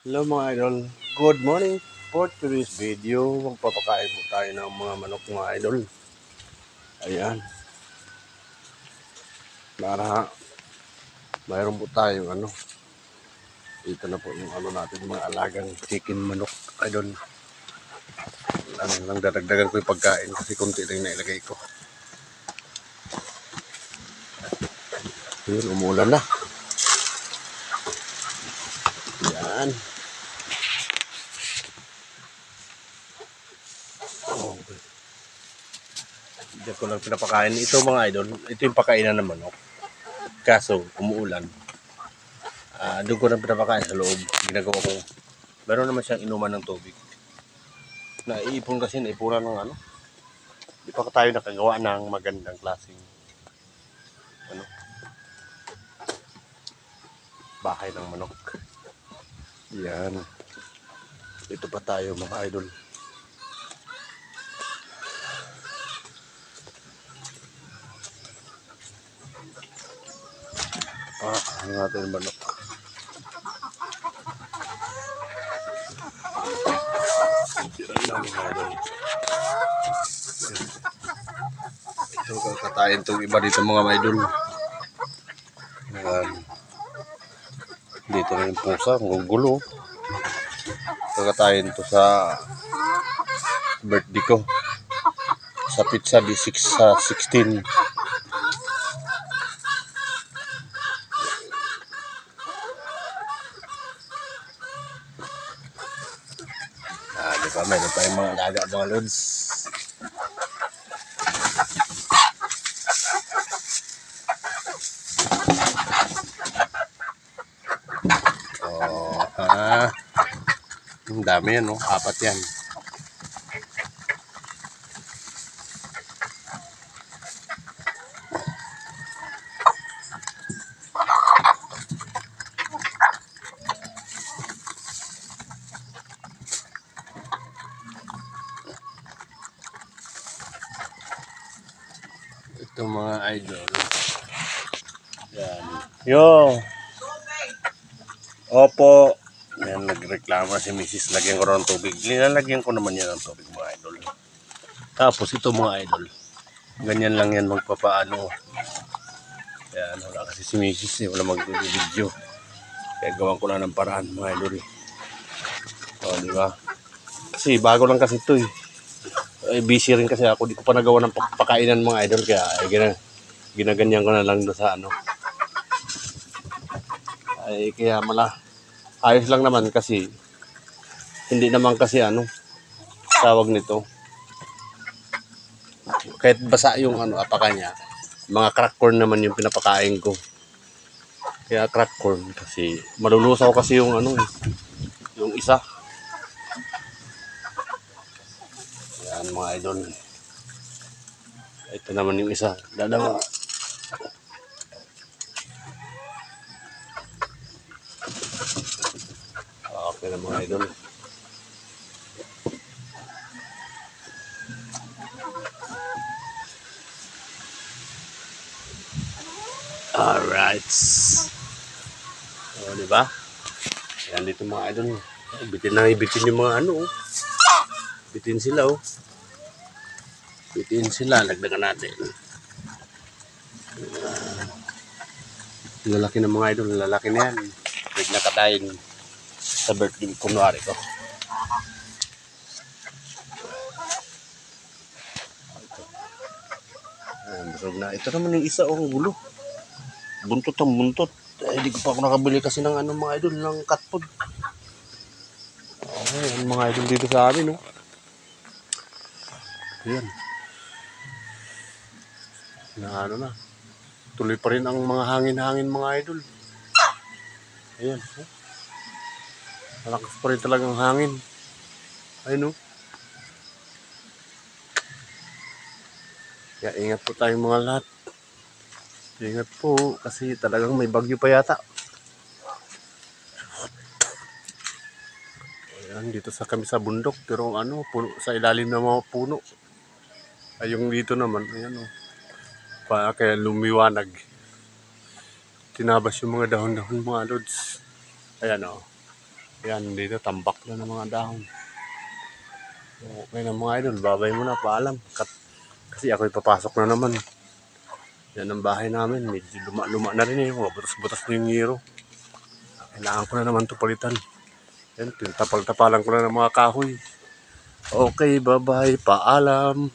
Hello mga idol, good morning. For today's video, magpapakain po tayo ng mga manok mga idol. Ayan, para mayroon po tayo dito na po yung natin, mga alagang chicken manok idol. Lang dadagdagan ko yung pagkain kasi konti lang nailagay ko. Yun, umulan na. Ayan. Okay. Diyan ko lang pinapakain. Ito mga idol, ito yung pakainan ng manok. Kaso, umuulan. Doon ko lang pinapakain sa loob. Ginagawa ko, meron naman siyang inuman ng tubig. Naiipon kasi, naipunan ng di pa tayo nakagawa ng magandang klaseng bahay ng manok. Yan. Ito pa tayo mga idol. Ang natin manok. Yan lang mga idol. Ito kakatayin itong iba dito mga idol. Yan. Dito na yung pusa, gugulo. Kakatayin to sa birthday ko. Sa pizza di 16. Di ba? Meron tayong mga alaga, mga lods. Ang dami yan, no? 4 yan. Ito mga idol. Yan. Yo! Opo. Yan, nagreklamo si Mrs. Lagyan ko rin ng tubig. Linalagyan ko naman yan ng tubig mga idol. Tapos ito mga idol. Ganyan lang yan magpapaano. Yan, wala kasi si Mrs. Wala mag-video. Kaya gawan ko na ng paraan mga idol. O, di ba? Kasi bago lang kasi ito eh. Busy rin kasi ako. Di ko pa nagawa ng pakainan mga idol. Kaya ginaganyan ko na lang doon sa kaya ayos lang naman kasi hindi naman kasi tawag nito. Kahit basa yung apaka niya, mga crack corn naman yung pinapakain ko. Kaya crack corn kasi malulusaw kasi yung yung isa. Yan mga idol. Ito naman yung isa. Dalawa. Okay na mga idol. Alright. O, diba? Yan dito mga idol. Bitin yung mga bitin sila Bitin sila. Lagdagan natin. Lalaki ng mga idol. Lalaki na yan. Nakatayin sa birthday kunwari ko. Busog na. Ito naman yung isa gulo. Buntot ang buntot. Hindi ko pa ako nakabili kasi ng mga idol ng cat food. Okay, ang mga idol dito sa amin Ayan. Na tuloy pa rin ang mga hangin-hangin mga idol. Ayan. Malakas pa rin talagang hangin. Ayun Kaya ingat po tayong mga lahat. Ingat po kasi talagang may bagyo pa yata. Ayan, dito kami sa bundok pero puno, sa ilalim ng mga puno. Ay yung dito naman, ayan kaya lumiwanag. Tinabas yung mga dahon-dahon mga lods. Ayan Yan, dito tambak na ng mga dahon. Okay na mga idol, babay muna, paalam. Kasi ako'y papasok na naman. Yan ang bahay namin, medyo luma-luma na rin mga butas-butas na yung ngiro. Kailangan ko na naman ito palitan. Yan, tinatapal-tapalan ko na ng mga kahoy. Okay, bye-bye, paalam.